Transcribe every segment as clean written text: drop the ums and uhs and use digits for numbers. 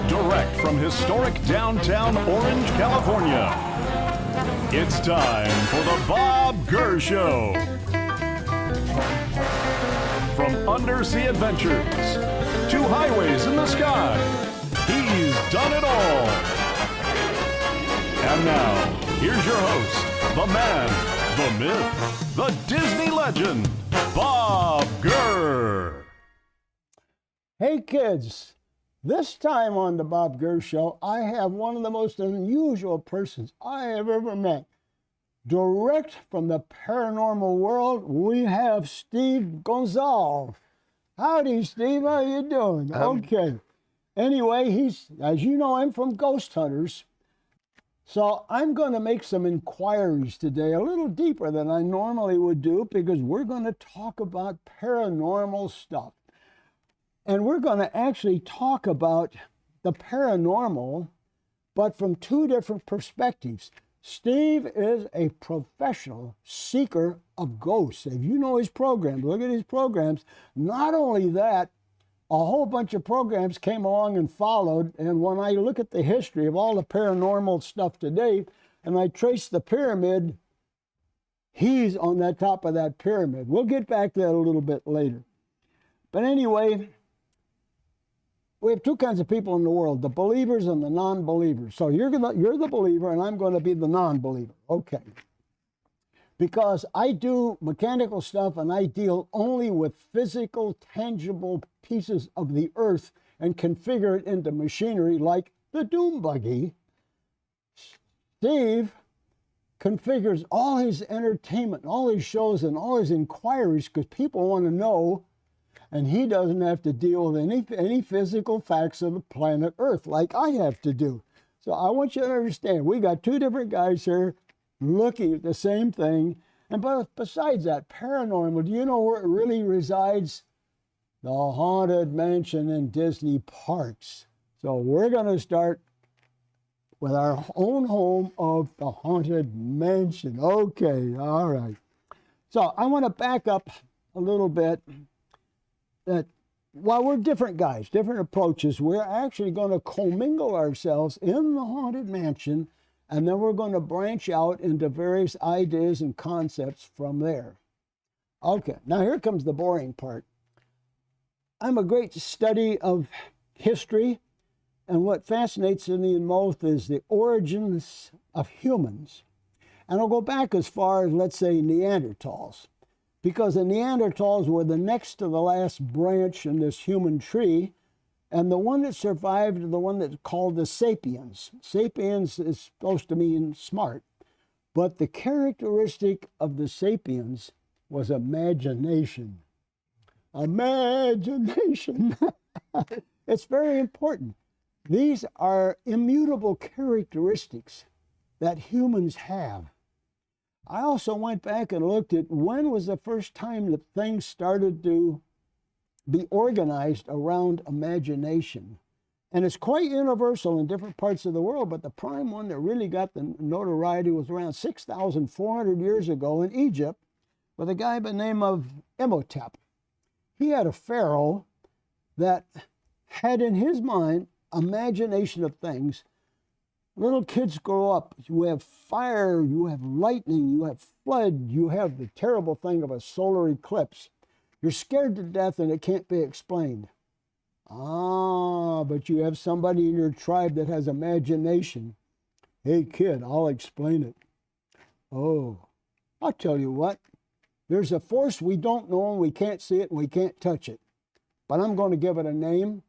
Direct from historic downtown Orange, California, it's time for the Bob Gurr Show. From undersea adventures to highways in the sky, he's done it all. And now, here's your host, the man, the myth, the Disney legend, Bob Gurr. Hey kids, this time on the Bob Gurr Show, I have one of the most unusual persons I have ever met. Direct from the paranormal world, we have Steve Gonsalves. Howdy, Steve, how you doing? Okay. Anyway, he's, as you know, I'm from Ghost Hunters. So I'm going to make some inquiries today, a little deeper than I normally would do, because we're going to talk about paranormal stuff. And we're going to actually talk about the paranormal, but from two different perspectives. Steve is a professional seeker of ghosts. If you know his programs, look at his programs. Not only that, a whole bunch of programs came along and followed. And when I look at the history of all the paranormal stuff today, and I trace the pyramid, he's on the top of that pyramid. We'll get back to that a little bit later. But anyway, we have two kinds of people in the world, the believers and the non-believers. So you're the believer and I'm going to be the non-believer. Okay. Because I do mechanical stuff and I deal only with physical, tangible pieces of the earth and configure it into machinery like the Doom Buggy. Steve configures all his entertainment, all his shows and all his inquiries because people want to know. And he doesn't have to deal with any physical facts of the planet Earth like I have to do. So I want you to understand, we got two different guys here looking at the same thing. And besides that, paranormal, do you know where it really resides? The Haunted Mansion in Disney parks. So we're going to start with our own home of the Haunted Mansion. Okay, all right. So I want to back up a little bit. That while we're different guys, different approaches, we're actually going to commingle ourselves in the Haunted Mansion, and then we're going to branch out into various ideas and concepts from there. Okay, now here comes the boring part. I'm a great study of history, and what fascinates me most is the origins of humans. And I'll go back as far as, let's say, Neanderthals. Because the Neanderthals were the next to the last branch in this human tree, and the one that survived is the one that's called the sapiens. Sapiens is supposed to mean smart, but the characteristic of the sapiens was imagination. Imagination. It's very important. These are immutable characteristics that humans have. I also went back and looked at when was the first time that things started to be organized around imagination. And it's quite universal in different parts of the world, but the prime one that really got the notoriety was around 6,400 years ago in Egypt with a guy by the name of Imhotep. He had a pharaoh that had in his mind imagination of things. Little kids grow up, you have fire, you have lightning, you have flood, you have the terrible thing of a solar eclipse. You're scared to death and it can't be explained. Ah, but you have somebody in your tribe that has imagination. Hey kid, I'll explain it. Oh, I'll tell you what. There's a force we don't know and we can't see it and we can't touch it. But I'm going to give it a name,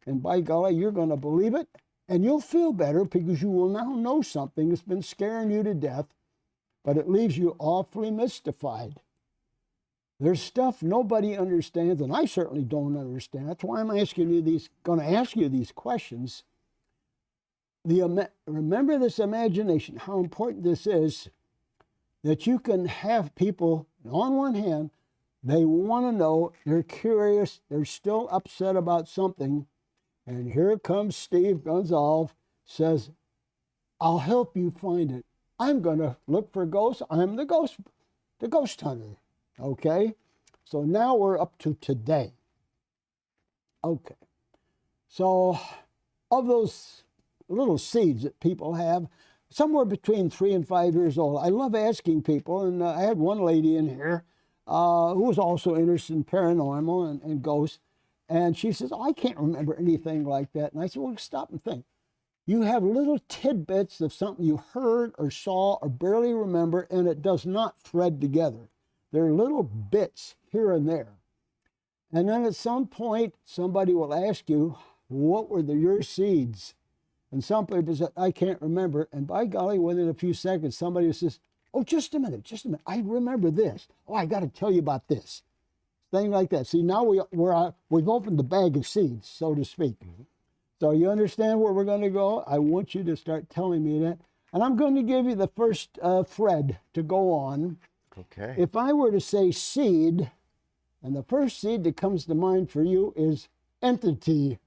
and by golly, you're going to believe it. And you'll feel better because you will now know something that's been scaring you to death, but it leaves you awfully mystified. There's stuff nobody understands, and I certainly don't understand. That's why I'm asking you going to ask you these questions. Remember this imagination, how important this is, that you can have people, on one hand, they want to know, they're curious, they're still upset about something, and here comes Steve Gonsalves, says, I'll help you find it. I'm going to look for ghosts. I'm the ghost hunter. Okay? So now we're up to today. Okay. So, of those little seeds that people have, somewhere between 3 and 5 years old, I love asking people, and I had one lady in here who was also interested in paranormal and ghosts, and she says, I can't remember anything like that. And I said, well, stop and think. You have little tidbits of something you heard or saw or barely remember, and it does not thread together. There are little bits here and there. And then at some point, somebody will ask you, what were your seeds? And some people say, I can't remember. And by golly, within a few seconds, somebody says, oh, just a minute. I remember this. Oh, I got to tell you about this. Thing like that. See, now we've opened the bag of seeds, so to speak. Mm-hmm. So you understand where we're going to go? I want you to start telling me that. And I'm going to give you the first thread to go on. Okay. If I were to say seed, and the first seed that comes to mind for you is entity.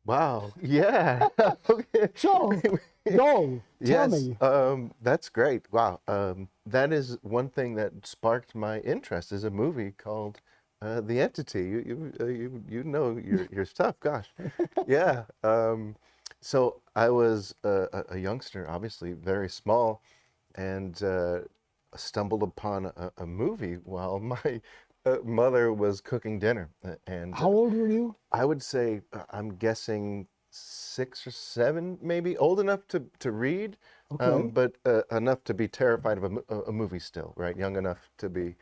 Wow. Yeah. Okay. So, go. Tell me. That's great. Wow. That is one thing that sparked my interest. Is a movie called The Entity. You know your stuff. Gosh. Yeah. So I was a youngster, obviously very small, and stumbled upon a movie while my mother was cooking dinner. And how old were you? I would say I'm guessing 6 or 7, maybe old enough to read, okay. but enough to be terrified of a movie still, right? Young enough to be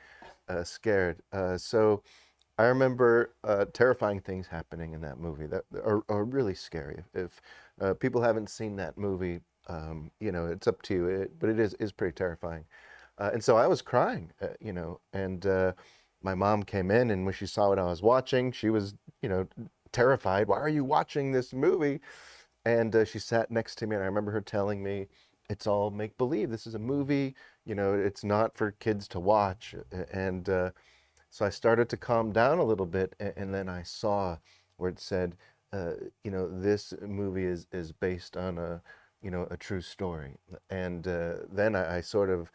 scared. So I remember terrifying things happening in that movie that are really scary. If people haven't seen that movie, it's up to you, but it is pretty terrifying. And so I was crying, and my mom came in, and when she saw what I was watching, she was, terrified. Why are you watching this movie? And she sat next to me, and I remember her telling me, it's all make-believe. This is a movie. It's not for kids to watch. And so I started to calm down a little bit, and then I saw where it said, this movie is based on a true story. And then I sort of,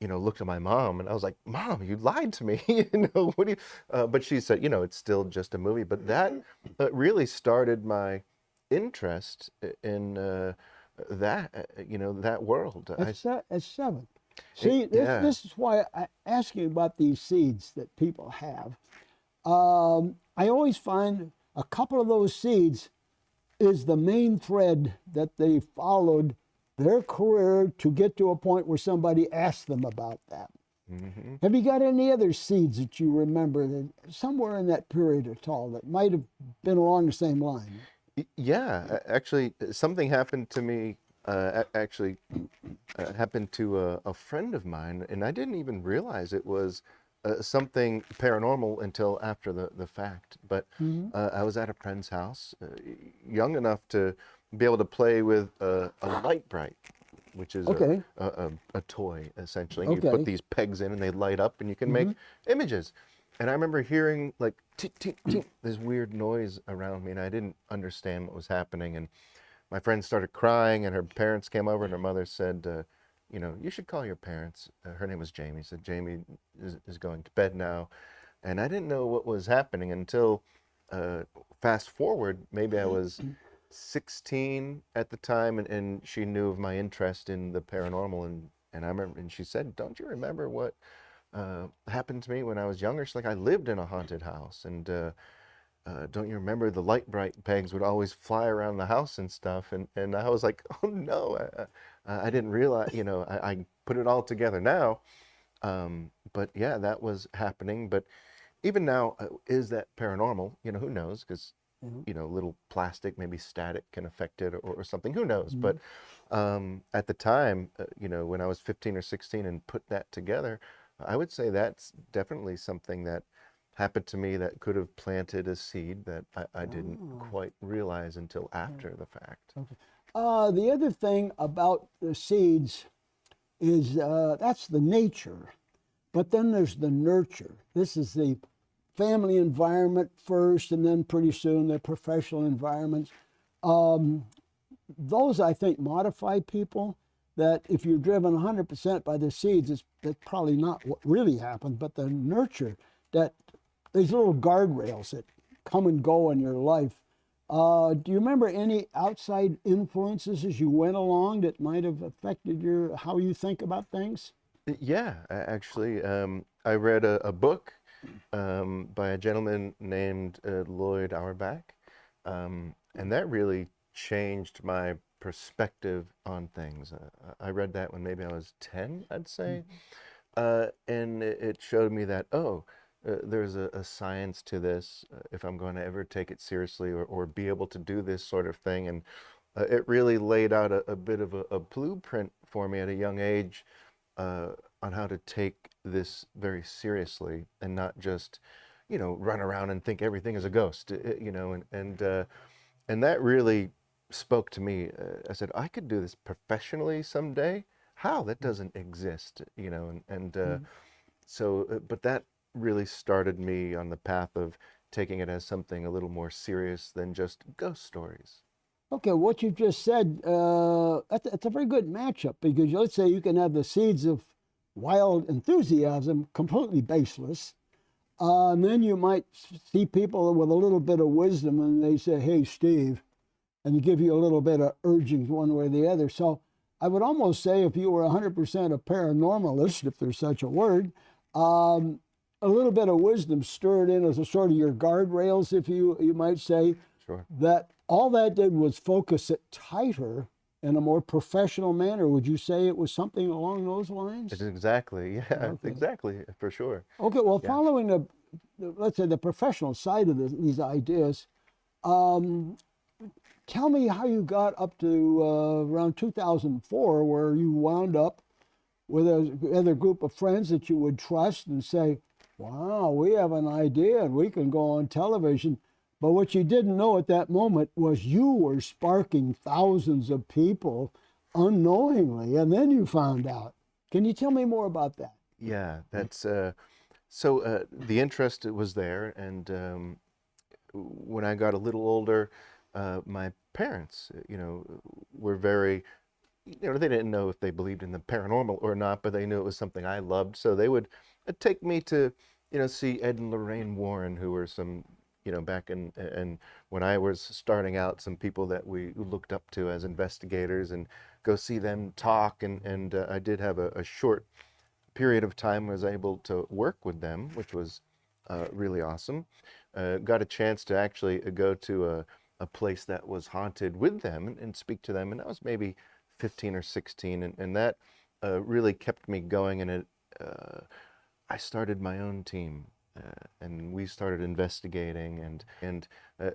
looked at my mom, and I was like, Mom, you lied to me. What do you, but she said, it's still just a movie. But that really started my interest in that world. At 7. See, this is why I ask you about these seeds that people have. I always find a couple of those seeds is the main thread that they followed their career to get to a point where somebody asked them about that. Mm-hmm. Have you got any other seeds that you remember that somewhere in that period at all that might have been along the same line? Yeah, actually, something happened to me. Happened to a friend of mine, and I didn't even realize it was something paranormal until after the fact. But mm-hmm. I was at a friend's house, young enough to be able to play with a light bright, which is okay. a toy, essentially. Okay. You put these pegs in, and they light up, and you can mm-hmm. make images. And I remember hearing like tink, tink, tink, this weird noise around me, and I didn't understand what was happening. And my friend started crying, and her parents came over, and her mother said, you should call your parents. Her name was Jamie. Said, Jamie is going to bed now. And I didn't know what was happening until fast forward, maybe I was 16 at the time, and she knew of my interest in the paranormal. And I remember, and she said, don't you remember what happened to me when I was younger? She's like, I lived in a haunted house, and don't you remember the light bright pegs would always fly around the house and stuff? And I was like, oh no, I didn't realize, I put it all together now. But yeah, that was happening. But even now, is that paranormal? Who knows? Because, mm-hmm. Little plastic, maybe static can affect it or something, who knows? Mm-hmm. But at the time, when I was 15 or 16 and put that together, I would say that's definitely something that happened to me that could have planted a seed that I didn't quite realize until after the fact. Okay. The other thing about the seeds is that's the nature, but then there's the nurture. This is the family environment first, and then pretty soon the professional environments. Those, I think, modify people. That if you're driven 100% by the seeds, that's probably not what really happened, but the nurture, that these little guardrails that come and go in your life. Do you remember any outside influences as you went along that might have affected how you think about things? Yeah, actually, I read a book by a gentleman named Lloyd Auerbach, and that really changed my perspective on things. I read that when maybe I was 10, I'd say, and it showed me that, there's a science to this if I'm going to ever take it seriously or be able to do this sort of thing. And it really laid out a bit of a blueprint for me at a young age uh, on how to take this very seriously and not just, run around and think everything is a ghost, and that really spoke to me. I said, I could do this professionally someday. How? That doesn't exist, but that really started me on the path of taking it as something a little more serious than just ghost stories. Okay, what you just said, that's a very good matchup because let's say you can have the seeds of wild enthusiasm completely baseless, and then you might see people with a little bit of wisdom and they say, hey, Steve, and give you a little bit of urgings one way or the other. So I would almost say if you were 100% a paranormalist, if there's such a word, a little bit of wisdom stirred in as a sort of your guardrails, if you might say, Sure. that all that did was focus it tighter in a more professional manner. Would you say it was something along those lines? It's exactly, yeah, Okay. exactly, for sure. Okay, well, Yeah. following let's say, the professional side of these ideas, um, tell me how you got up to around 2004, where you wound up with another group of friends that you would trust and say, wow, we have an idea and we can go on television. But what you didn't know at that moment was you were sparking thousands of people unknowingly, and then you found out. Can you tell me more about that? Yeah, that's the interest was there, and when I got a little older, my parents, were very, they didn't know if they believed in the paranormal or not, but they knew it was something I loved. So they would take me to, see Ed and Lorraine Warren, who were some, back in, and when I was starting out, some people that we looked up to as investigators, and go see them talk. And I did have a short period of time was able to work with them, which was really awesome. Got a chance to actually go to a place that was haunted with them and speak to them, and I was maybe 15 or 16, and that really kept me going. And I started my own team, and we started investigating, and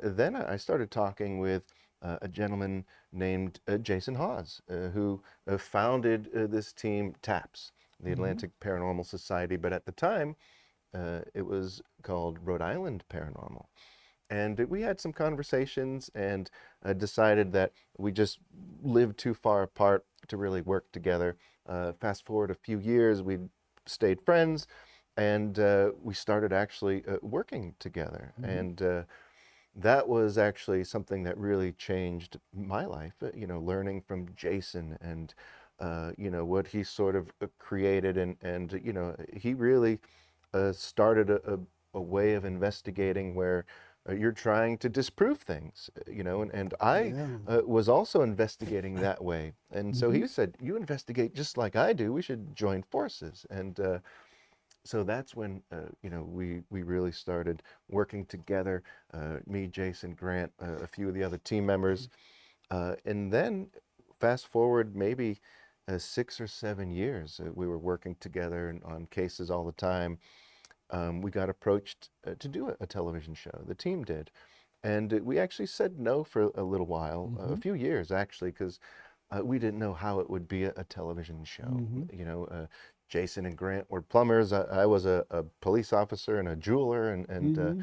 then I started talking with a gentleman named Jason Hawes, who founded this team, TAPS, the Atlantic Paranormal Society, but at the time, it was called Rhode Island Paranormal. And we had some conversations and decided that we just lived too far apart to really work together. Fast forward a few years, we stayed friends, and we started actually working together. And that was actually something that really changed my life, learning from Jason and, what he sort of created. And he really started a way of investigating where you're trying to disprove things, and I Yeah. was also investigating that way. And so he said, you investigate just like I do, we should join forces. And so that's when we really started working together, me, Jason, Grant, a few of the other team members, and then fast forward maybe 6 or 7 years, we were working together on cases all the time. We got approached to do a television show. The team did. And we actually said no for a little while, a few years actually, because we didn't know how it would be a television show. Jason and Grant were plumbers. I was a police officer and a jeweler, and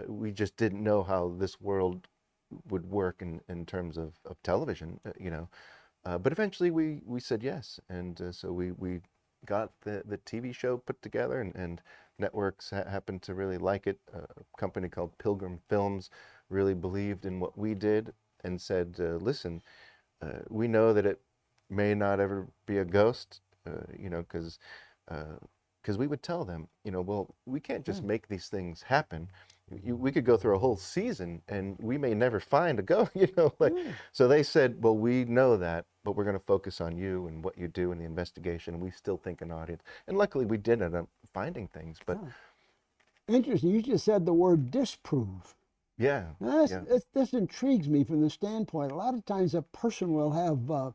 we just didn't know how this world would work in terms of television, But eventually we said yes, and so we got the TV show put together, and networks happened to really like it. A company called Pilgrim Films really believed in what we did and said, listen, we know that it may not ever be a ghost, because we would tell them, well, we can't just make these things happen. we could go through a whole season and we may never find a ghost, like, so they said, well, we know that, but we're going to focus on you and what you do in the investigation. And we still think an audience. And luckily we did end up finding things, but. Interesting. You just said the word disprove. Yeah. Now, this intrigues me from the standpoint. A lot of times a person will have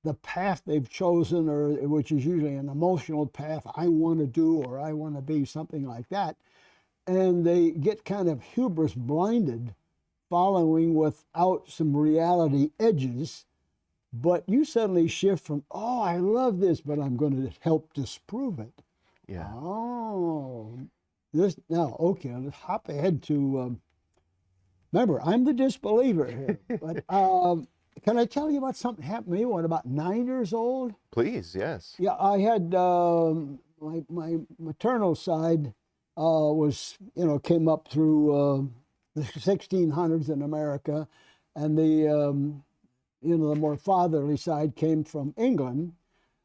the path they've chosen, or which is usually an emotional path, I want to do or I want to be, something like that. And they get kind of hubris blinded, following without some reality edges. But you suddenly shift from, oh, I love this, but I'm going to help disprove it. Yeah. Oh, this now, okay, let's hop ahead to, remember, I'm the disbeliever here. But can I tell you about something happened to me when about 9 years old? Please, yes. Yeah, I had my maternal side was, came up through the 1600s in America, and the the more fatherly side came from England,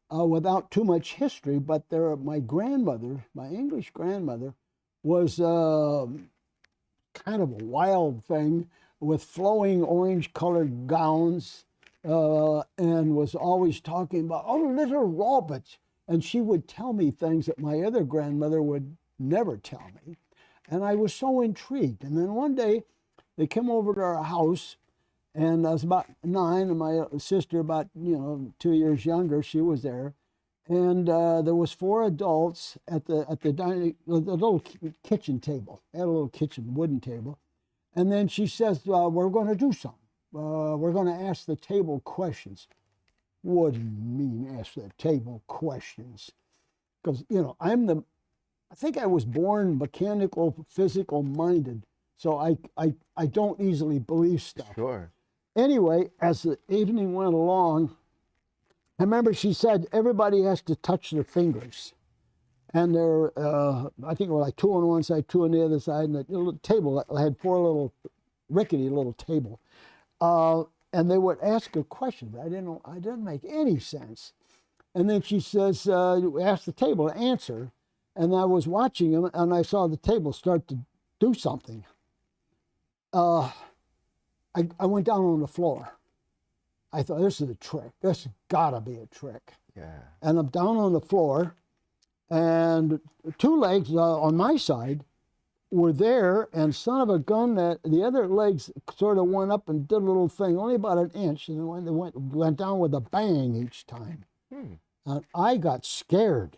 without too much history. But my grandmother, my English grandmother, was kind of a wild thing with flowing orange-colored gowns, and was always talking about, oh, little Robert. And she would tell me things that my other grandmother would never tell me. And I was so intrigued. And then one day, they came over to our house, and I was about 9, and my sister about, 2 years younger, she was there. And there was 4 adults at the little kitchen table. They had a little wooden table. And then she says, we're going to do something. We're going to ask the table questions. What do you mean, ask the table questions? Because, I think I was born mechanical, physical minded. So I don't easily believe stuff. Sure. Anyway, as the evening went along, I remember she said everybody has to touch their fingers. And there, I think there were like 2 on one side, 2 on the other side, and the little table had 4 little rickety little table. And they would ask a question, but I didn't make any sense. And then she says, ask the table to answer. And I was watching them, and I saw the table start to do something. I went down on the floor. I thought, this is a trick. This has got to be a trick. Yeah. And I'm down on the floor, and 2 legs on my side were there, and son of a gun, that the other legs sort of went up and did a little thing, only about an inch, and then they went down with a bang each time. And I got scared.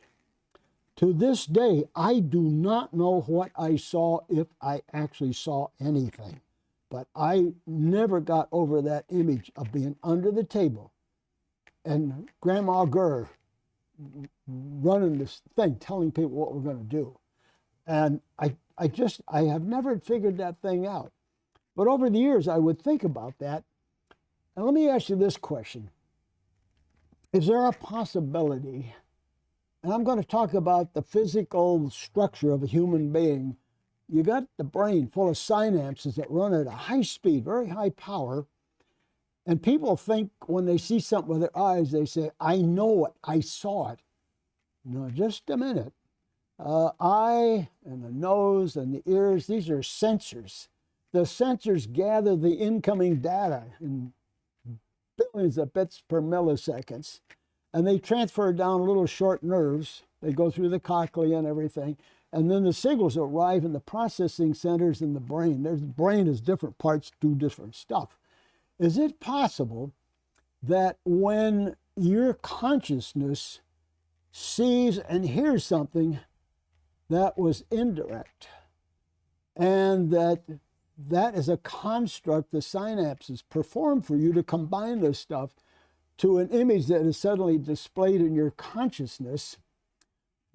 To this day, I do not know what I saw, if I actually saw anything. But I never got over that image of being under the table and Grandma Gurr running this thing, telling people what we're going to do. And I have never figured that thing out. But over the years, I would think about that. And let me ask you this question. Is there a possibility, and I'm going to talk about the physical structure of a human being. You got the brain full of synapses that run at a high speed, very high power. And people think when they see something with their eyes, they say, I know it, I saw it. No, just a minute. Eye and the nose and the ears, these are sensors. The sensors gather the incoming data in billions of bits per milliseconds, and they transfer down little short nerves. They go through the cochlea and everything, and then the signals arrive in the processing centers in the brain. The brain is different parts do different stuff. Is it possible that when your consciousness sees and hears something that was indirect, and that is a construct the synapses perform for you to combine this stuff to an image that is suddenly displayed in your consciousness?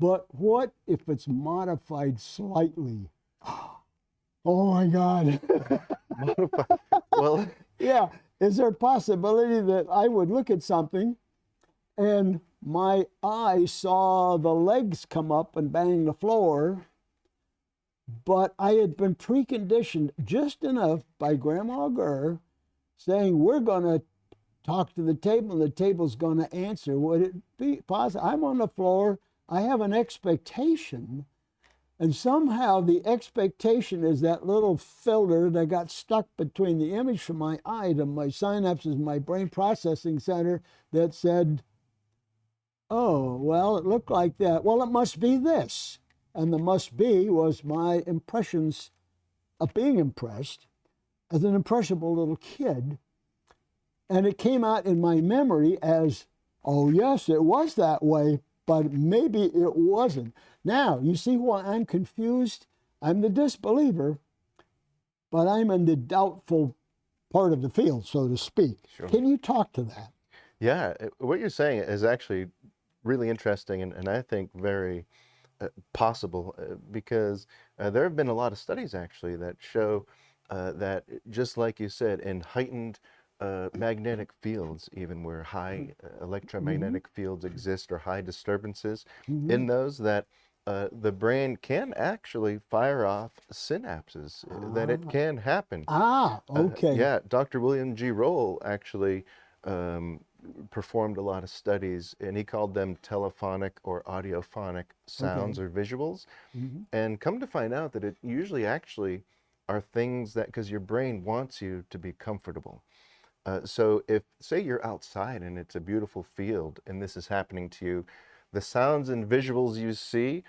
But what if it's modified slightly? Oh my God. Modified. Well, yeah. Is there a possibility that I would look at something and my eye saw the legs come up and bang the floor, but I had been preconditioned just enough by Grandma Gurr saying, we're going to talk to the table and the table's going to answer? Would it be possible? I'm on the floor. I have an expectation And somehow the expectation is that little filter that got stuck between the image from my eye to my synapses, my brain processing center, that said, oh, well, it looked like that. Well, it must be this. And the must be was my impressions of being impressed as an impressionable little kid. And it came out in my memory as, oh, yes, it was that way, but maybe it wasn't. Now, you see why I'm confused? I'm the disbeliever, but I'm in the doubtful part of the field, so to speak. Sure. Can you talk to that? Yeah, what you're saying is actually really interesting and I think very possible because there have been a lot of studies actually that show that just like you said, in heightened magnetic fields, even where high electromagnetic fields exist or high disturbances in those, that the brain can actually fire off synapses, that it can happen. Okay. Yeah, Dr. William G. Roll actually performed a lot of studies, and he called them telephonic or audiophonic sounds or visuals. And come to find out that it usually actually are things that, because your brain wants you to be comfortable. So if, say you're outside and it's a beautiful field and this is happening to you, the sounds and visuals you see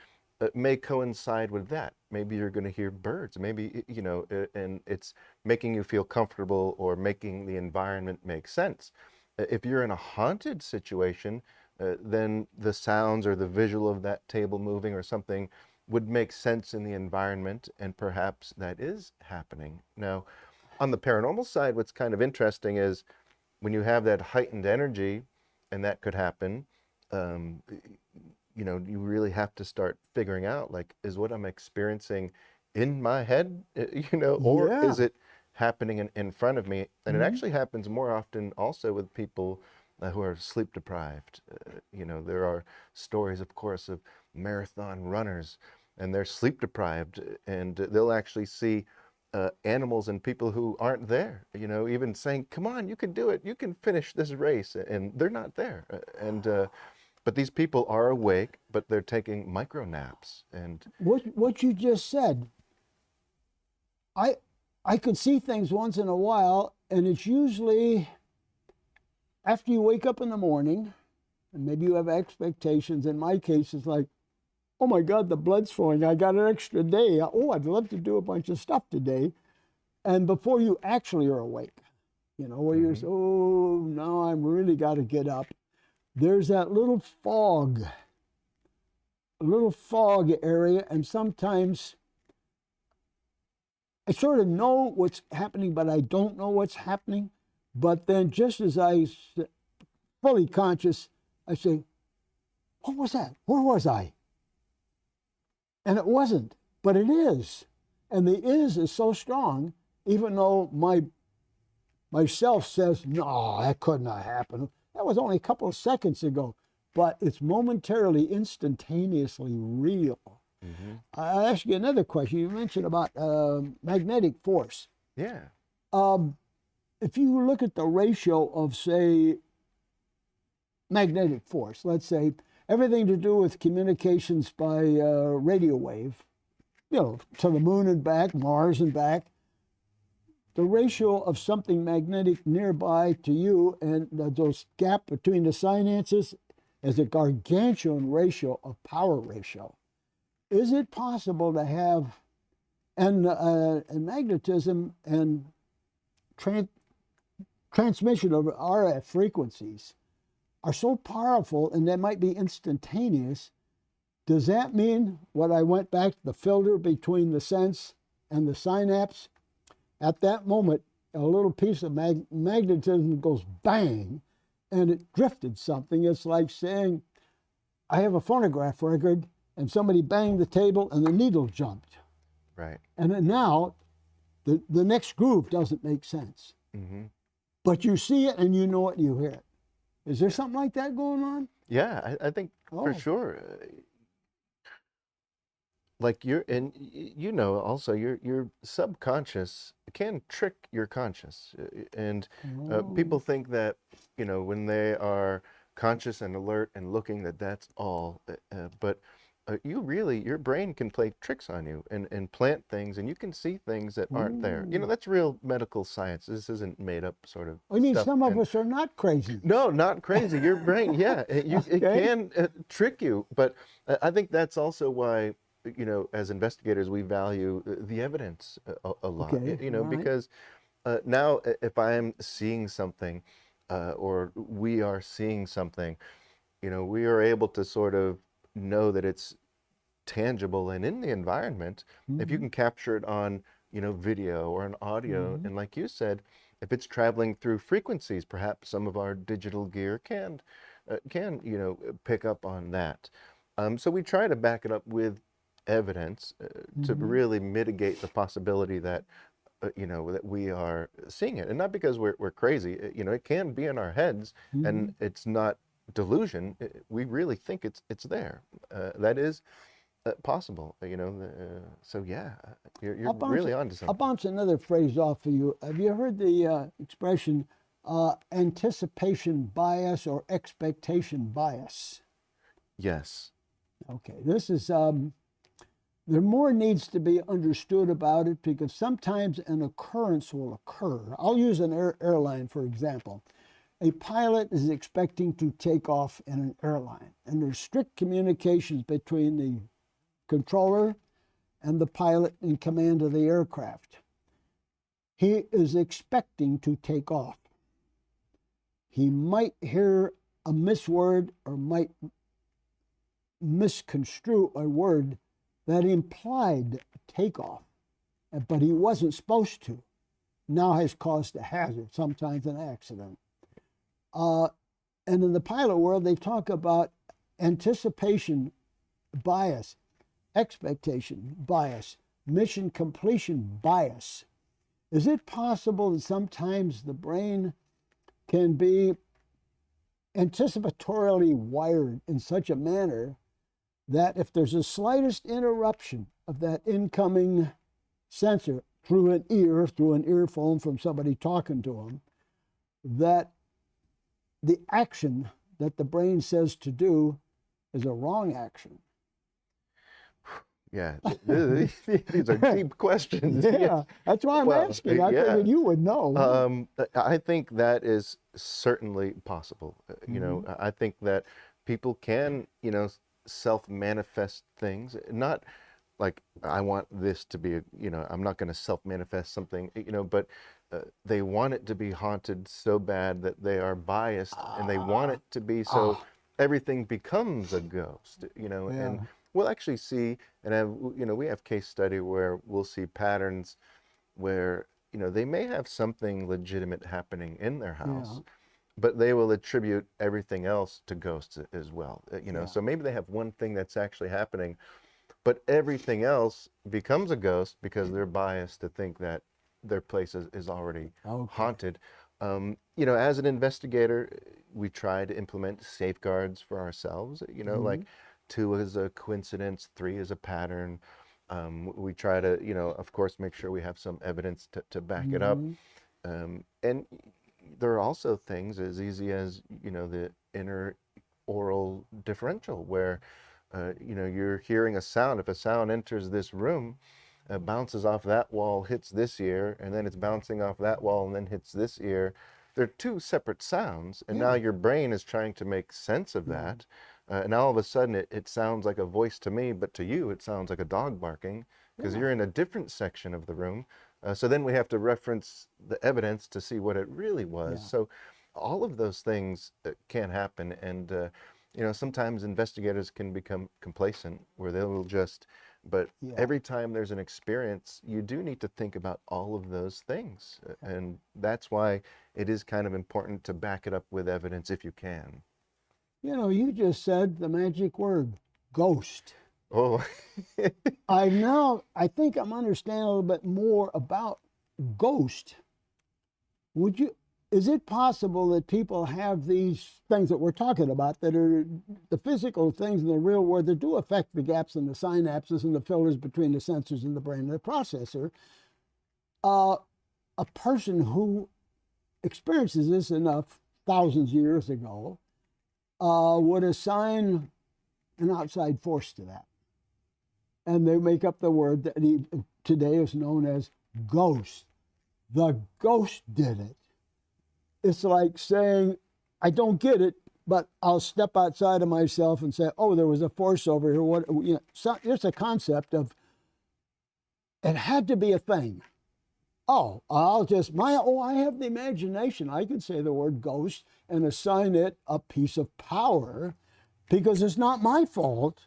may coincide with that. Maybe you're going to hear birds, maybe, you know, and it's making you feel comfortable or making the environment make sense. If you're in a haunted situation, then the sounds or the visual of that table moving or something would make sense in the environment, and perhaps that is happening. Now, on the paranormal side, what's kind of interesting is when you have that heightened energy, and that could happen, you know, you really have to start figuring out, like, is what I'm experiencing in my head, you know, or is it happening in front of me? And it actually happens more often also with people who are sleep deprived. You know, there are stories, of course, of marathon runners, and they're sleep deprived, and they'll actually see animals and people who aren't there, you know, even saying, come on, you can do it, you can finish this race, and they're not there. But these people are awake, but they're taking micro naps. And what you just said, I could see things once in a while, and it's usually after you wake up in the morning, and maybe you have expectations. In my case, it's like, oh my God, the blood's flowing. I got an extra day. Oh, I'd love to do a bunch of stuff today. And before you actually are awake, you know, where you're, oh, now I'm really got to get up. There's that little fog area, and sometimes I sort of know what's happening, but I don't know what's happening. But then just as I fully conscious, I say, what was that? Where was I? And it wasn't, but it is. And the is so strong, even though myself says, no, that couldn't have happened. That was only a couple of seconds ago, but it's momentarily, instantaneously real. I'll ask you another question. You mentioned about magnetic force. yeah, If you look at the ratio of, say, magnetic force, let's say, everything to do with communications by radio wave, you know, to the moon and back, Mars and back, the ratio of something magnetic nearby to you and those gap between the synapses is a gargantuan ratio of power ratio. Is it possible to have, and magnetism and transmission of RF frequencies are so powerful, and they might be instantaneous? Does that mean what I went back to the filter between the sense and the synapse? At that moment, a little piece of magnetism goes bang, and it drifted something. It's like saying, I have a phonograph record, and somebody banged the table, and the needle jumped. right. And then now, the next groove doesn't make sense. But you see it, and you know it, and you hear it. Is there something like that going on? Yeah, I think for sure. Like and you know, also your subconscious can trick your conscious, and people think that, you know, when they are conscious and alert and looking, that that's all, but your brain can play tricks on you and plant things, and you can see things that aren't there. You know, that's real medical science. This isn't made up sort of I mean, stuff. some of And us are not crazy. no, not crazy. Your brain, yeah, it Okay. can trick you. But I think that's also why, you know, as investigators, we value the evidence a lot. Okay, You know, all right. because now if I am seeing something, or we are seeing something, you know, we are able to sort of know that it's tangible and in the environment. If you can capture it on, you know, video or an audio, and like you said, if it's traveling through frequencies, perhaps some of our digital gear can, you know, pick up on that. So we try to back it up with evidence to really mitigate the possibility that you know, that we are seeing it, and not because we're crazy. You know, it can be in our heads, and it's not delusion. We really think it's there. That is possible. You know, so yeah, you're really onto I'll something. bounce another phrase off of you. Have you heard the expression anticipation bias or expectation bias? Yes. Okay, this is, there more needs to be understood about it because sometimes an occurrence will occur. I'll use an airline, for example. A pilot is expecting to take off in an airline, and there's strict communications between the controller and the pilot in command of the aircraft. He is expecting to take off. He might hear a misword or might misconstrue a word that implied takeoff, but he wasn't supposed to. Now has caused a hazard, sometimes an accident. And in the pilot world, they talk about anticipation bias, expectation bias, mission completion bias. Is it possible that sometimes the brain can be anticipatorily wired in such a manner that if there's the slightest interruption of that incoming sensor through an earphone from somebody talking to them, that the action that the brain says to do is a wrong action? Yeah, these are deep questions. Yeah, that's why I'm asking. I figured you would know. I think that is certainly possible. You know, I think that people can, you know, self-manifest things. Not like I want this to be, you know, I'm not going to self-manifest something, you know, but they want it to be haunted so bad that they are biased, and they want it to be so everything becomes a ghost, you know, and we'll actually see, and have, you know, we have case study where we'll see patterns where, you know, they may have something legitimate happening in their house, but they will attribute everything else to ghosts as well. You know, so maybe they have one thing that's actually happening, but everything else becomes a ghost because they're biased to think that their place is already haunted. You know, as an investigator, we try to implement safeguards for ourselves, you know, like 2 is a coincidence, 3 is a pattern. We try to, you know, of course, make sure we have some evidence to back it up. And there are also things as easy as, you know, the inner oral differential where, you know, you're hearing a sound. If a sound enters this room, bounces off that wall, hits this ear, and then it's bouncing off that wall and then hits this ear. They're 2 separate sounds, and now your brain is trying to make sense of that. And all of a sudden it sounds like a voice to me, but to you it sounds like a dog barking because you're in a different section of the room. So then we have to reference the evidence to see what it really was. So all of those things can happen, and you know, sometimes investigators can become complacent where they will just, but every time there's an experience, you do need to think about all of those things. And that's why it is kind of important to back it up with evidence if you can. You know, you just said the magic word, ghost. Oh, I think I'm understanding a little bit more about ghost. Is it possible that people have these things that we're talking about that are the physical things in the real world that do affect the gaps in the synapses and the filters between the sensors in the brain and the processor? A person who experiences this enough thousands of years ago would assign an outside force to that. and they make up the word that today is known as ghost. The ghost did it. It's like saying, I don't get it, but I'll step outside of myself and say, oh, there was a force over here. What, it's a concept of, it had to be a thing. Oh, I have the imagination. I can say the word ghost and assign it a piece of power because it's not my fault.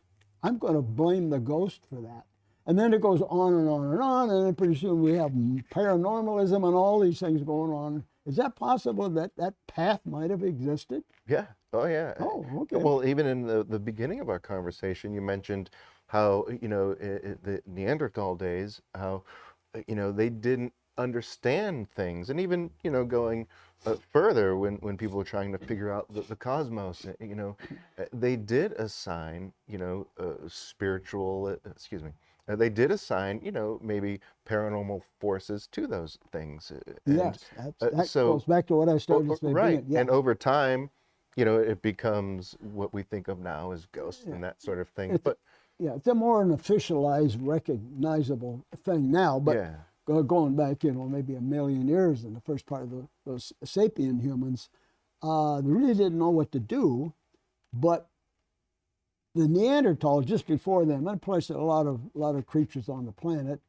I'm going to blame the ghost for that. And then it goes on and on and on, and then pretty soon we have paranormalism and all these things going on. Is that possible that that path might have existed? Yeah. Oh, yeah. Oh, okay. Well, even in the beginning of our conversation, you mentioned how, the Neanderthal days, how, they didn't understand things. And even, going further when people were trying to figure out the cosmos, they did assign, spiritual, excuse me, they did assign, maybe paranormal forces to those things. Yes, that goes back to what I started to say. Right. Yeah. And over time, it becomes what we think of now as ghosts and that sort of thing. It's a more an officialized, recognizable thing now. But yeah. Going back, maybe 1 million years in the first part of those sapient humans, they really didn't know what to do. But the Neanderthal, just before them, and plus a lot of creatures on the planet,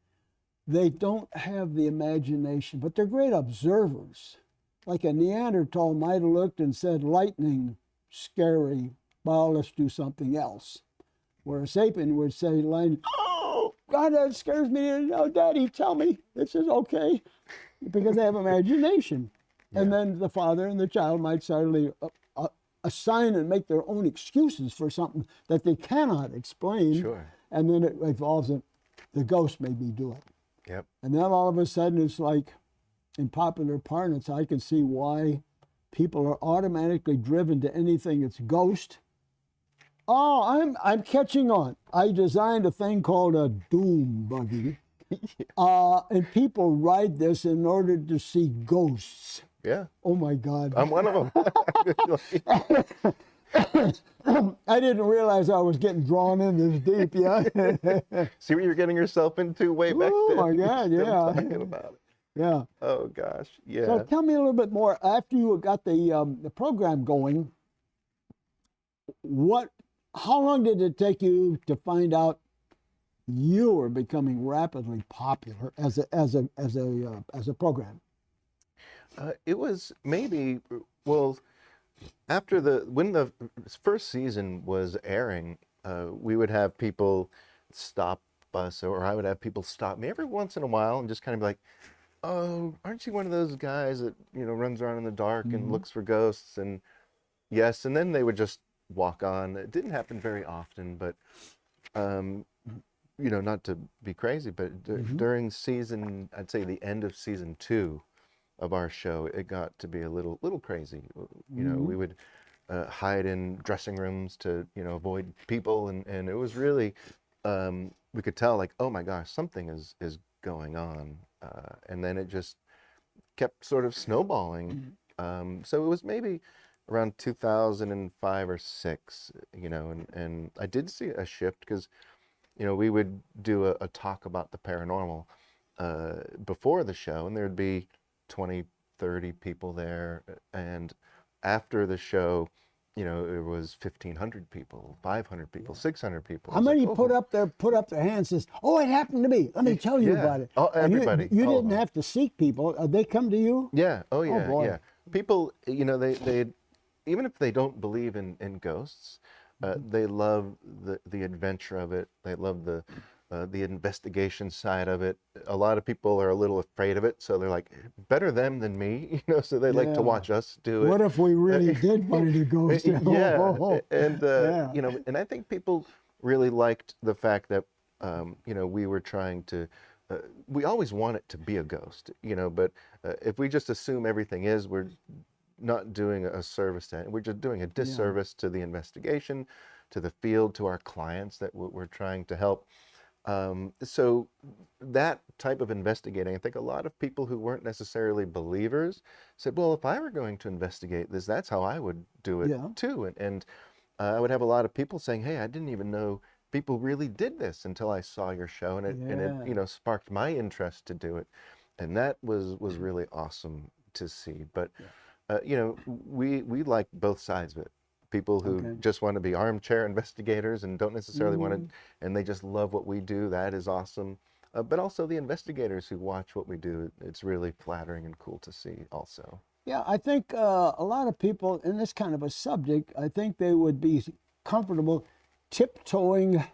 they don't have the imagination, but they're great observers. Like a Neanderthal might have looked and said, lightning, scary, well, let's do something else. Where a sapien would say, lightning, oh, God, that scares me. No, Daddy, tell me this is okay. Because they have imagination. Yeah. And then the father and the child might suddenly assign and make their own excuses for something that they cannot explain. Sure. And then it evolves in the ghost made me do it. Yep. And then all of a sudden it's like, in popular parlance, I can see why people are automatically driven to anything that's ghost. Oh, I'm catching on. I designed a thing called a doom buggy. And people ride this in order to see ghosts. Yeah. Oh my God. I'm one of them. I didn't realize I was getting drawn in this deep, yeah. See what you're getting yourself into way back then. Oh my God, yeah. Talking about it. Yeah. Oh gosh, yeah. So tell me a little bit more. After you got the program going, how long did it take you to find out you were becoming rapidly popular as a program? It was maybe, well, after when the first season was airing, we would have people stop us, or I would have people stop me every once in a while and just kind of be like, oh, aren't you one of those guys that, runs around in the dark and looks for ghosts? And yes, and then they would just walk on. It didn't happen very often, but, not to be crazy, but during I'd say the end of season 2 of our show, it got to be a little crazy. We would hide in dressing rooms to, avoid people. And it was really, we could tell like, oh my gosh, something is going on. And then it just kept sort of snowballing. So it was maybe around 2005 or 6, and I did see a shift because, we would do a talk about the paranormal before the show, and there'd be 20, 30 people there. And after the show, it was 1,500 people, 500 people, 600 people. How many put up their hands and says, oh, it happened to me. Let me tell you about it. Oh, everybody. You didn't have to seek people. They come to you? Yeah. Oh, yeah. Oh, boy. Yeah. People, they even if they don't believe in ghosts, they love the adventure of it. They love the investigation side of it. A lot of people are a little afraid of it, so they're like, better them than me, so they like to watch us do it. What if we really did find a ghost? Yeah, and and I think people really liked the fact that we were trying to. We always want it to be a ghost, but if we just assume everything is, we're not doing a service to it. We're just doing a disservice to the investigation, to the field, to our clients that we're trying to help. So that type of investigating, I think a lot of people who weren't necessarily believers said, well, if I were going to investigate this, that's how I would do it too. And I would have a lot of people saying, hey, I didn't even know people really did this until I saw your show, and it sparked my interest to do it, and that was really awesome to see. But we like both sides of it. People who just want to be armchair investigators and don't necessarily want to, and they just love what we do. That is awesome. But also the investigators who watch what we do. It's really flattering and cool to see also. Yeah, I think a lot of people in this kind of a subject, I think they would be comfortable tiptoeing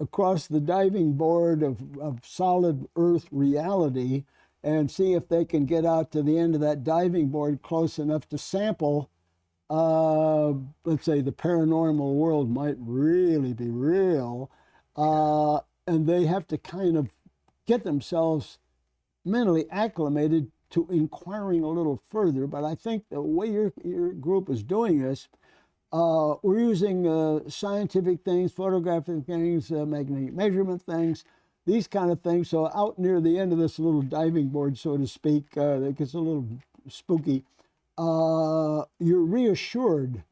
across the diving board of solid earth reality and see if they can get out to the end of that diving board close enough to sample, let's say the paranormal world might really be real, and they have to kind of get themselves mentally acclimated to inquiring a little further. But I think the way your group is doing this, we're using scientific things, photographic things, magnetic measurement things, these kind of things. So out near the end of this little diving board, so to speak, it gets a little spooky. You're reassured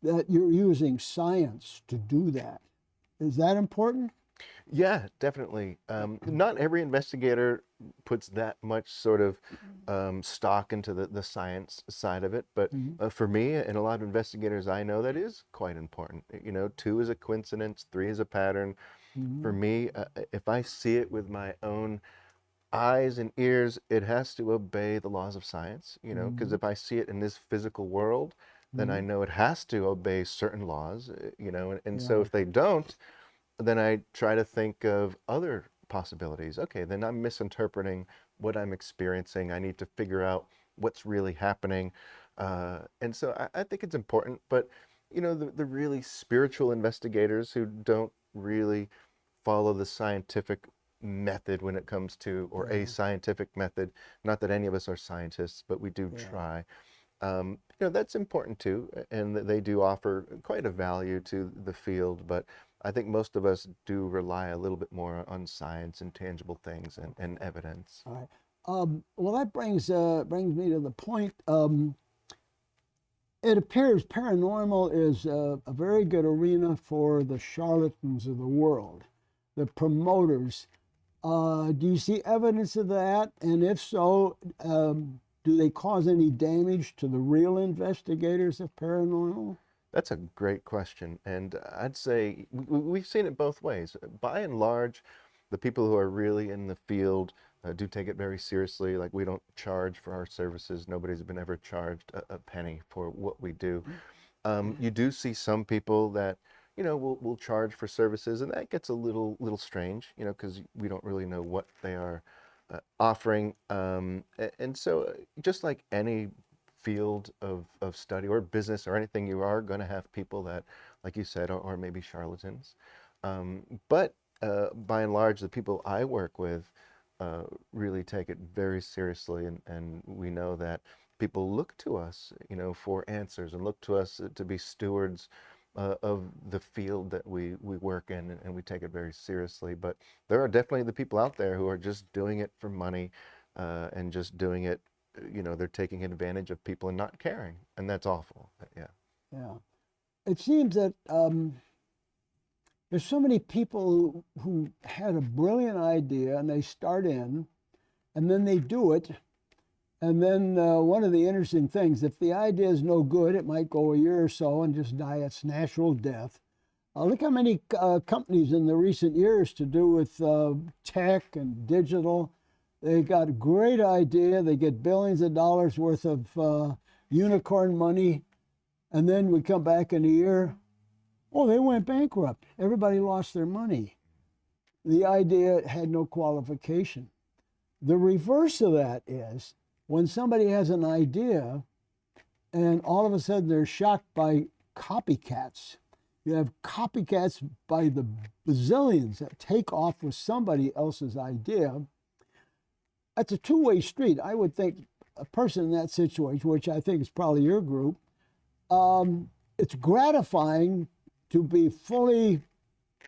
that you're using science to do that. Is that important? Yeah, definitely. Not every investigator puts that much sort of stock into the science side of it, but for me and a lot of investigators I know, that is quite important. 2 is a coincidence, 3 is a pattern. For me, if I see it with my own eyes and ears, it has to obey the laws of science, because if I see it in this physical world, then I know it has to obey certain laws, and so if they don't, then I try to think of other possibilities. Okay, then I'm misinterpreting what I'm experiencing. I need to figure out what's really happening. And so I think it's important, but the really spiritual investigators who don't really follow the scientific method when it comes to, or a scientific method, not that any of us are scientists, but we do try. That's important too, and they do offer quite a value to the field, but I think most of us do rely a little bit more on science and tangible things and evidence. All right. Well, that brings me to the point. It appears paranormal is a very good arena for the charlatans of the world, the promoters. Do you see evidence of that? And if so, do they cause any damage to the real investigators of paranormal? That's a great question, and I'd say we've seen it both ways. By and large, the people who are really in the field do take it very seriously. Like, we don't charge for our services. Nobody's been ever charged a penny for what we do. You do see some people that will charge for services, and that gets a little strange, because we don't really know what they are offering. And so just like any field of study or business or anything, you are going to have people that, like you said, are maybe charlatans. But by and large, the people I work with really take it very seriously, and we know that people look to us, for answers, and look to us to be stewards of the field that we work in, and we take it very seriously. But there are definitely the people out there who are just doing it for money, and just doing it, they're taking advantage of people and not caring, and that's awful. Yeah. It seems that there's so many people who had a brilliant idea, and they start in, and then they do it, and then one of the interesting things, if the idea is no good, it might go a year or so and just die its natural death. Look how many companies in the recent years to do with tech and digital. They got a great idea. They get billions of dollars worth of unicorn money. And then we come back in a year, they went bankrupt. Everybody lost their money. The idea had no qualification. The reverse of that is when somebody has an idea and all of a sudden they're shocked by copycats. You have copycats by the bazillions that take off with somebody else's idea. That's a two-way street. I would think a person in that situation, which I think is probably your group, it's gratifying to be fully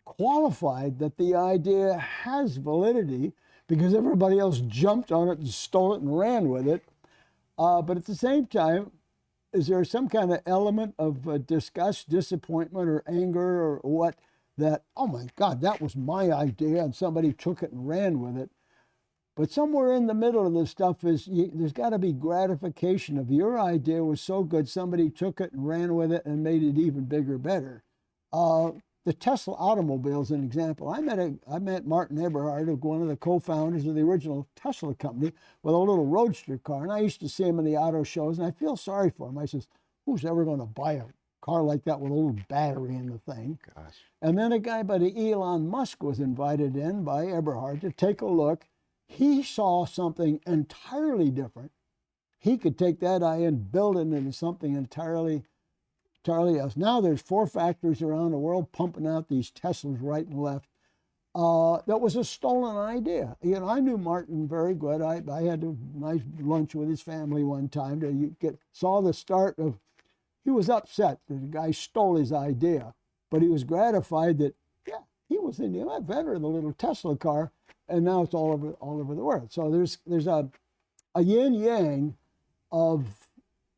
qualified that the idea has validity because everybody else jumped on it and stole it and ran with it. But at the same time, is there some kind of element of disgust, disappointment, or anger, or what, that, oh my God, that was my idea, and somebody took it and ran with it. But somewhere in the middle of this stuff is there's got to be gratification of your idea was so good, somebody took it and ran with it and made it even bigger, better. The Tesla automobile is an example. I met Martin Eberhard, one of the co-founders of the original Tesla company, with a little roadster car, and I used to see him in the auto shows, and I feel sorry for him. I says, who's ever going to buy a car like that with a little battery in the thing? Gosh. And then a guy by the Elon Musk was invited in by Eberhard to take a look. He saw something entirely different. He could take that idea and build it into something entirely else. Now there's 4 factories around the world pumping out these Teslas right and left. That was a stolen idea. You know, I knew Martin very good. I had a nice lunch with his family one time to saw the start of. He was upset that the guy stole his idea, but he was gratified that he was the inventor of the little Tesla car, and now it's all over the world. So there's a yin yang of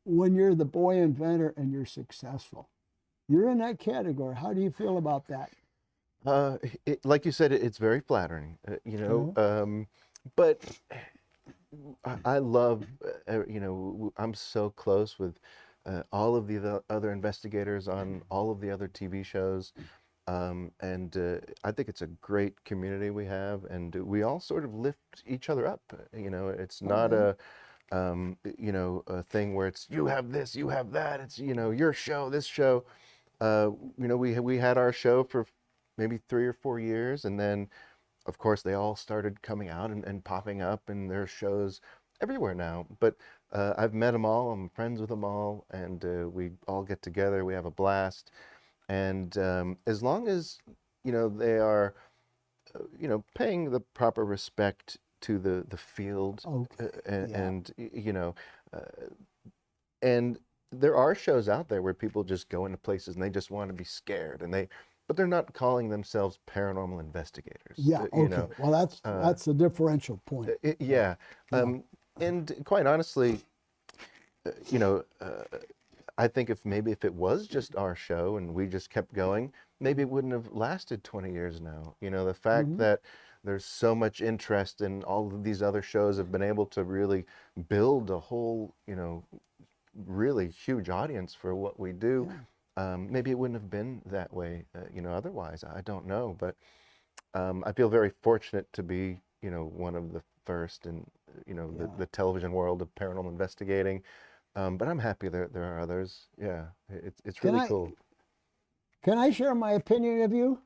when you're the boy inventor and you're successful. You're in that category. How do you feel about that? Like you said, it's very flattering, you know, but I love, you know, I'm so close with all of the other investigators on all of the other TV shows. And I think it's a great community we have, and we all sort of lift each other up. You know, it's not you know, a thing where it's you have this, you have that. It's, you know, your show, this show. You know, we had our show for maybe 3 or 4 years, and then, of course, they all started coming out and popping up, and there's shows everywhere now. But I've met them all. I'm friends with them all, and we all get together. We have a blast. And as long as, you know, they are, you know, paying the proper respect to the field, and you know, and there are shows out there where people just go into places and they just want to be scared, but they're not calling themselves paranormal investigators. Yeah. You know? Well, that's the differential point. And quite honestly, you know. I think if it was just our show and we just kept going, maybe it wouldn't have lasted 20 years now. You know, the fact that there's so much interest and all of these other shows have been able to really build a whole, you know, really huge audience for what we do. Maybe it wouldn't have been that way, you know, otherwise. I don't know. But I feel very fortunate to be, you know, one of the first in, you know, the television world of paranormal investigating. But I'm happy there are others. Yeah, it's really cool. Can I share my opinion of you?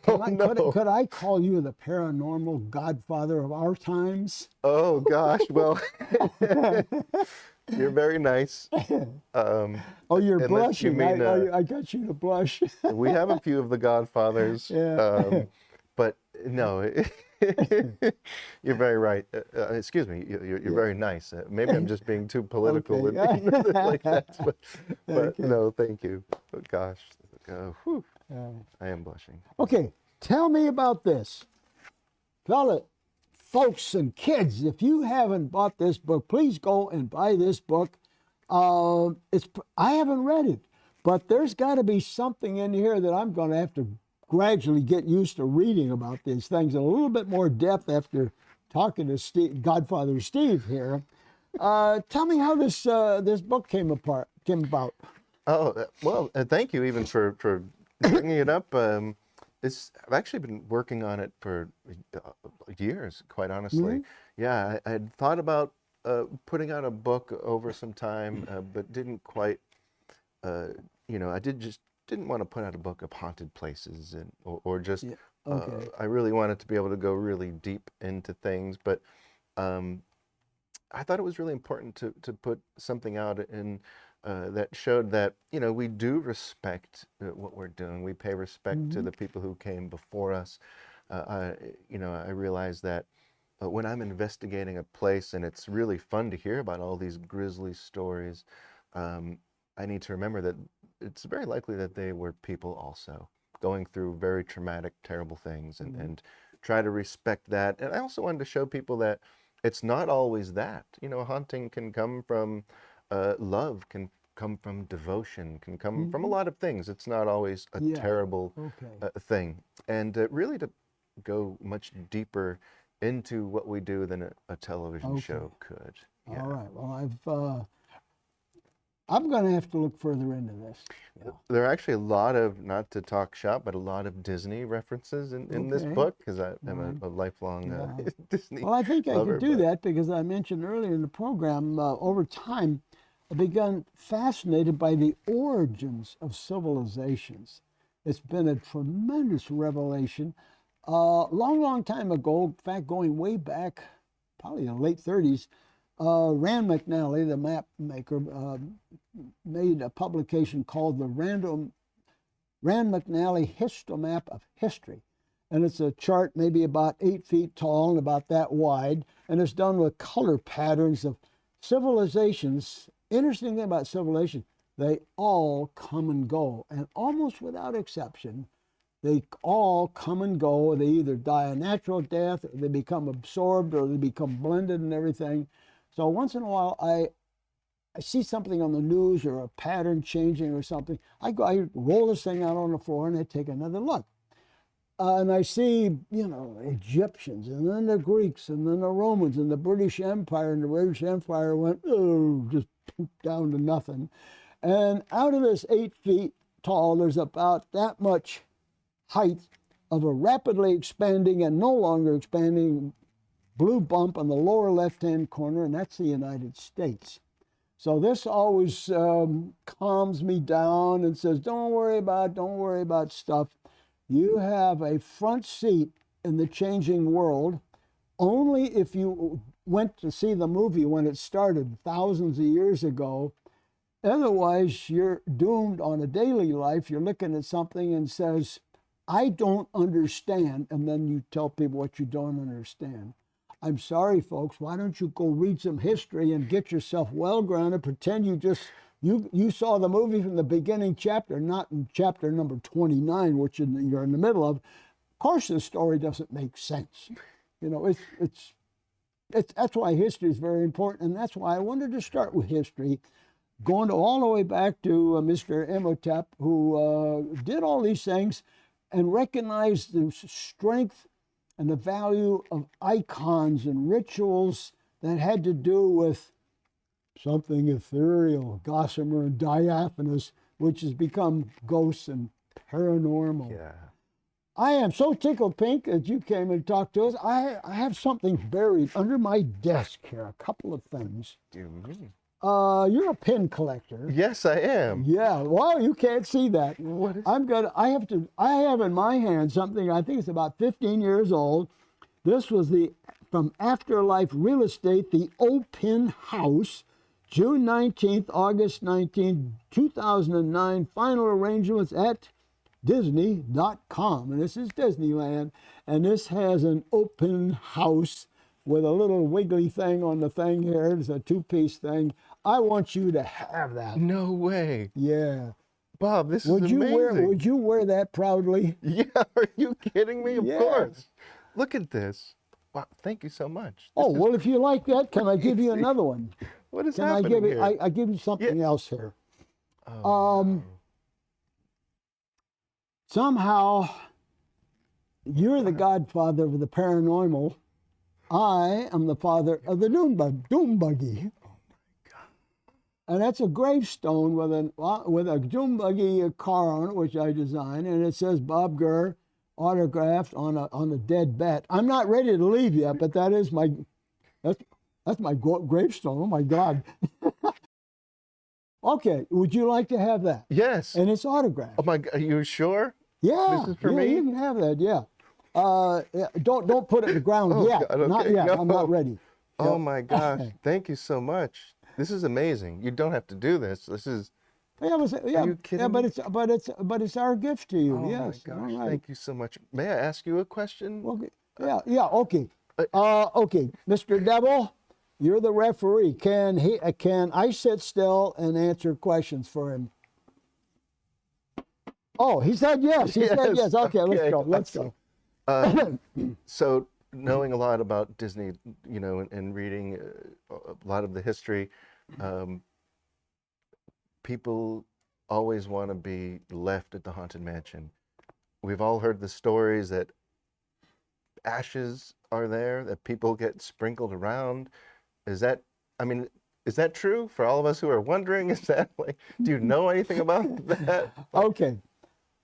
Could I call you the paranormal godfather of our times? Oh gosh, well, you're very nice. Oh, you're blushing. I got you to blush. We have a few of the godfathers, but no. You're very right. Excuse me. You're very nice. Maybe I'm just being too political with like that. But no, thank you. Oh, gosh, I am blushing. Okay, tell me about this, folks and kids. If you haven't bought this book, please go and buy this book. I haven't read it, but there's got to be something in here that I'm going to have to gradually get used to reading about these things in a little bit more depth after talking to Godfather Steve here. Tell me how this book came about. Oh, well, thank you even for bringing it up. I've actually been working on it for years, quite honestly. Yeah, I had thought about putting out a book over some time, but didn't quite, you know, didn't want to put out a book of haunted places or just I really wanted to be able to go really deep into things, but I thought it was really important to put something out in that showed that, you know, we do respect what we're doing. We pay respect to the people who came before us. You know, I realize that when I'm investigating a place and it's really fun to hear about all these grisly stories, I need to remember that it's very likely that they were people also going through very traumatic, terrible things, and try to respect that. And I also wanted to show people that it's not always that. You know, haunting can come from love, can come from devotion, can come from a lot of things. It's not always a Yeah. terrible Okay. thing. And really to go much deeper into what we do than a television show could. Yeah. All right. Well, I'm going to have to look further into this. Yeah. There are actually a lot of, not to talk shop, but a lot of Disney references in this book, because I am a lifelong Disney Well, I think I lover, could do but- that because I mentioned earlier in the program, over time, I've begun fascinated by the origins of civilizations. It's been a tremendous revelation. Long time ago, in fact, going way back, probably in the late 30s, Rand McNally, the map maker, made a publication called the Rand McNally Histomap of History. And it's a chart maybe about 8 feet tall and about that wide, and it's done with color patterns of civilizations. Interesting thing about civilization, they all come and go, and almost without exception, they all come and go. They either die a natural death, or they become absorbed, or they become blended and everything. So once in a while, I see something on the news or a pattern changing or something. I roll this thing out on the floor and I take another look. And I see, Egyptians, and then the Greeks, and then the Romans, and the British Empire, and the British Empire went, just down to nothing. And out of this 8 feet tall, there's about that much height of a rapidly expanding and no longer expanding blue bump on the lower left-hand corner, and that's the United States. So this always calms me down and says, don't worry about stuff. You have a front seat in the changing world only if you went to see the movie when it started thousands of years ago. Otherwise, you're doomed on a daily life. You're looking at something and says, I don't understand, and then you tell people what you don't understand. I'm sorry, folks, why don't you go read some history and get yourself well-grounded, pretend you saw the movie from the beginning chapter, not in chapter number 29, which you're in the middle of. Of course, the story doesn't make sense. That's why history is very important, and that's why I wanted to start with history, going all the way back to Mr. Imhotep, who did all these things and recognized the strength and the value of icons and rituals that had to do with something ethereal, gossamer and diaphanous, which has become ghosts and paranormal. Yeah. I am so tickled pink that you came and talked to us. I have something buried under my desk here, a couple of things. Do me. You're a pin collector. Yes, I am. Yeah, well, you can't see that. What is I have in my hand something, I think it's about 15 years old. This was from Afterlife Real Estate, the O-Pin House, June 19th, August 19th, 2009, final arrangements at Disney.com. And this is Disneyland. And this has an open house with a little wiggly thing on the thing here. It's a 2-piece thing. I want you to have that. No way. Yeah. Bob, this is amazing. Would you wear that proudly? Yeah, are you kidding me? Of Yeah. course. Look at this. Wow, thank you so much. Oh, well, if you like that, can I give you another one? What is Can I happening give here? you, I give you something else here. Oh, Somehow, you're the godfather of the paranormal. I am the father of the doom buggy. And that's a gravestone with a doom buggy car on it, which I designed, and it says Bob Gurr, autographed on a dead bat. I'm not ready to leave yet, but that's my gravestone. Oh my God. Okay, would you like to have that? yes. And it's autographed. Oh my God, are you sure? Yeah, This is for yeah, me? you can have that. Yeah. Yeah, don't put it in the ground Oh, yet. God, okay, Not yet. no. I'm not ready. Oh Yep. my gosh, thank you so much. This is amazing. You don't have to do this. This is, Yeah, are you kidding but me? it's our gift to you. Oh Yes. my All gosh, right. thank you so much. May I ask you a question? Okay. Yeah. Okay. Okay, Mr. Devil, you're the referee. Can I sit still and answer questions for him? Oh, he said yes. He said yes. Okay, let's go. Let's go. So knowing a lot about Disney, and reading a lot of the history, people always want to be left at the Haunted Mansion. We've all heard the stories that ashes are there, that people get sprinkled around. Is that, I mean, is that true for all of us who are wondering? Is that like, do you know anything about that? Okay.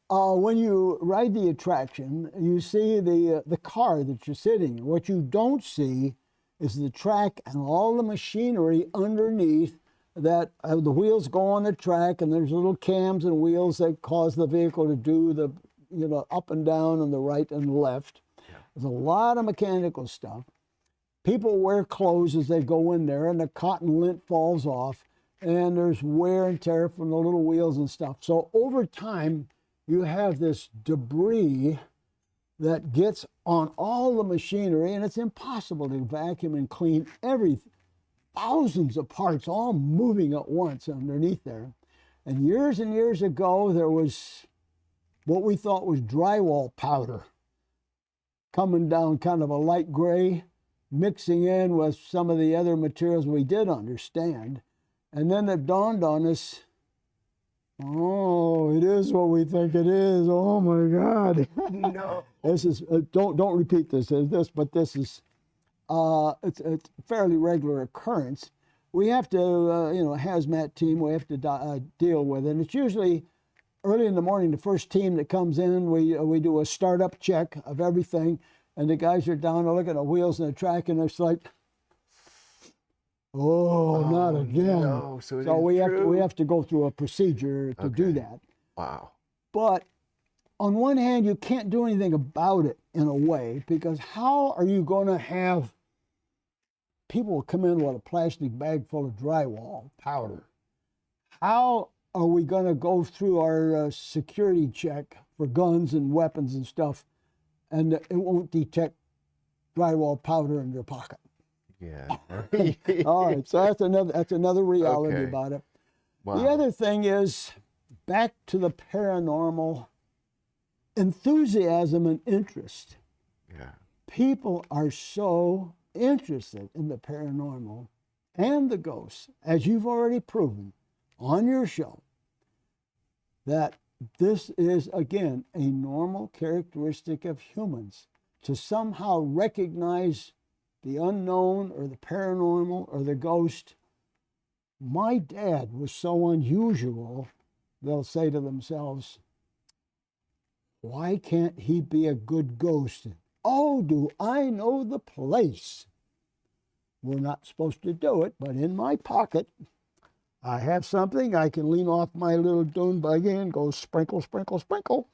When you ride the attraction, you see the car that you're sitting in. What you don't see is the track and all the machinery underneath that the wheels go on the track, and there's little cams and wheels that cause the vehicle to do the, up and down and the right and the left. Yeah. There's a lot of mechanical stuff. People wear clothes as they go in there, and the cotton lint falls off, and there's wear and tear from the little wheels and stuff. So over time, you have this debris that gets on all the machinery, and it's impossible to vacuum and clean everything. Thousands of parts all moving at once underneath there. And years ago, there was what we thought was drywall powder coming down, kind of a light gray, mixing in with some of the other materials we did understand. And then it dawned on us, oh, it is what we think it is. Oh my God. No. This is, don't repeat this, but this is, it's a fairly regular occurrence. We have to, a hazmat team, we have to deal with it. And it's usually early in the morning, the first team that comes in, we do a startup check of everything, and the guys are down there looking at the wheels and the track, and it's like, oh, not again. No. So we have to go through a procedure to do that. Wow. But on one hand, you can't do anything about it in a way, because how are you going to have people come in with a plastic bag full of drywall powder? How are we going to go through our security check for guns and weapons and stuff, and it won't detect drywall powder in your pocket? Yeah. All right, so that's another reality about it. Wow. The other thing is, back to the paranormal, enthusiasm and interest. Yeah. People are so interested in the paranormal and the ghosts, as you've already proven on your show, that this is, again, a normal characteristic of humans to somehow recognize the unknown or the paranormal or the ghost. My dad was so unusual, they'll say to themselves, why can't he be a good ghost? Oh, do I know the place? We're not supposed to do it, but in my pocket, I have something. I can lean off my little dune buggy and go sprinkle, sprinkle, sprinkle.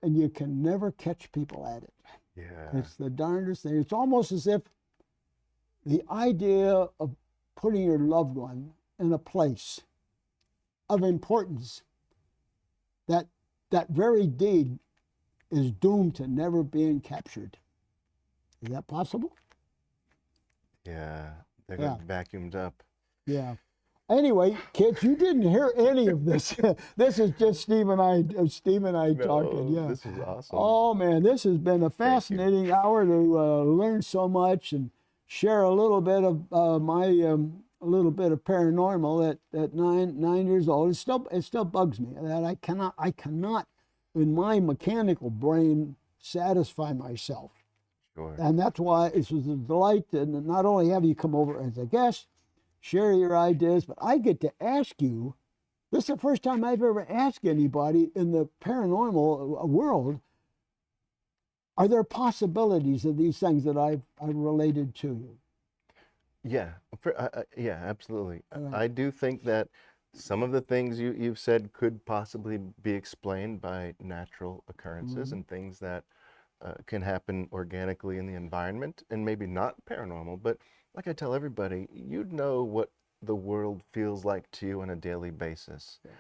And you can never catch people at it. Yeah. It's the darndest thing. It's almost as if the idea of putting your loved one in a place of importance, that very deed is doomed to never being captured. Is that possible? Yeah. They got vacuumed up. Yeah. Anyway, kids, you didn't hear any of this. This is just Steve and I talking. Yeah. This is awesome. Oh man, this has been a fascinating hour to learn so much and share a little bit of a little bit of paranormal at 9 years old. It still bugs me that I cannot in my mechanical brain satisfy myself. Sure. And that's why it was a delight to not only have you come over as a guest, share your ideas, but I get to ask you. This is the first time I've ever asked anybody in the paranormal world, are there possibilities of these things that I've related to you? Yeah, yeah, absolutely. I do think that some of the things you've said could possibly be explained by natural occurrences and things that can happen organically in the environment, and maybe not paranormal, but like I tell everybody, you'd know what the world feels like to you on a daily basis. Yeah.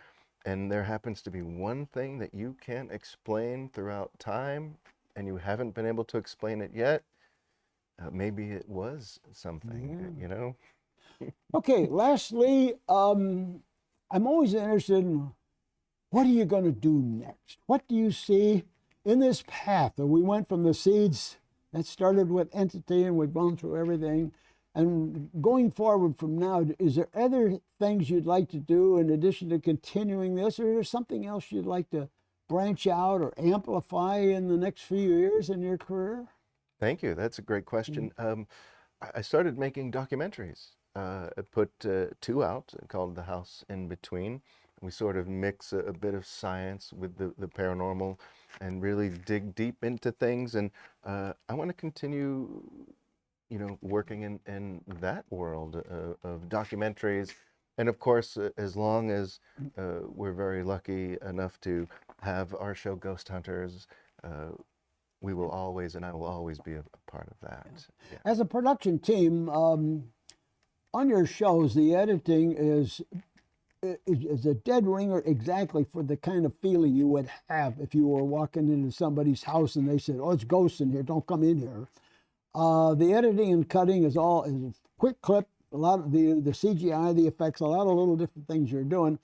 And there happens to be one thing that you can't explain throughout time, and you haven't been able to explain it yet. Maybe it was something, you know? Okay, lastly, I'm always interested in what are you going to do next? What do you see in this path that we went from the seeds that started with entity and we've gone through everything, And going forward from now, is there other things you'd like to do in addition to continuing this, or is there something else you'd like to branch out or amplify in the next few years in your career? Thank you. That's a great question. I started making documentaries. I put 2 out called The House in Between. We sort of mix a bit of science with the paranormal and really dig deep into things. And I want to continue, working in that world of documentaries. And of course, as long as we're very lucky enough to have our show Ghost Hunters, we will always, and I will always be a part of that. Yeah. As a production team, on your shows, the editing is a dead ringer exactly for the kind of feeling you would have if you were walking into somebody's house and they said, "Oh, it's ghosts in here, don't come in here." The editing and cutting is a quick clip, a lot of the CGI, the effects, a lot of little different things you're doing,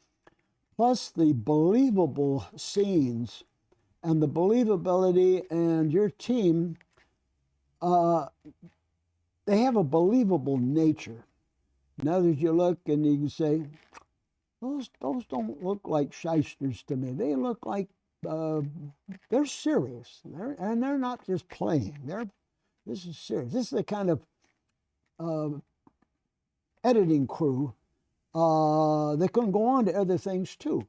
plus the believable scenes and the believability, and your team, they have a believable nature. Now that you look and you can say, those don't look like shysters to me. They look like they're serious, and they're not just playing. This is serious. This is the kind of editing crew that can go on to other things too.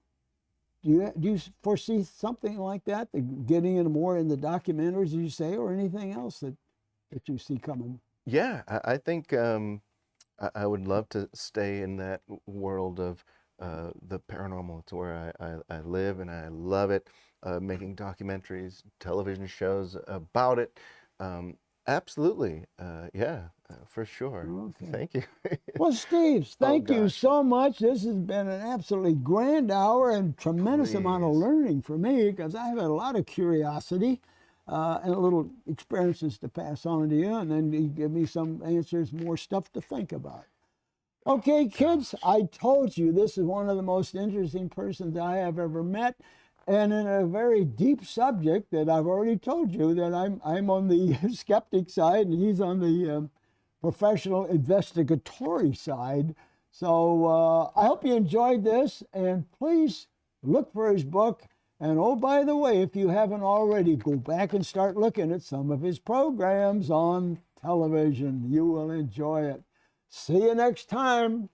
Do you foresee something like that, getting in more in the documentaries, as you say, or anything else that you see coming? Yeah, I think I would love to stay in that world of the paranormal. It's where I live, and I love it. Making documentaries, television shows about it. Absolutely. Yeah, for sure. Okay. Thank you. Well, Steve, thank you gosh. so much. This has been an absolutely grand hour and tremendous amount of Please. learning for me, because I have a lot of curiosity and a little experiences to pass on to you, and then you give me some answers, more stuff to think about. Okay, kids, I told you this is one of the most interesting persons I have ever met, and in a very deep subject that I've already told you that I'm on the skeptic side and he's on the professional investigatory side. So I hope you enjoyed this, and please look for his book. And oh, by the way, if you haven't already, go back and start looking at some of his programs on television. You will enjoy it. See you next time.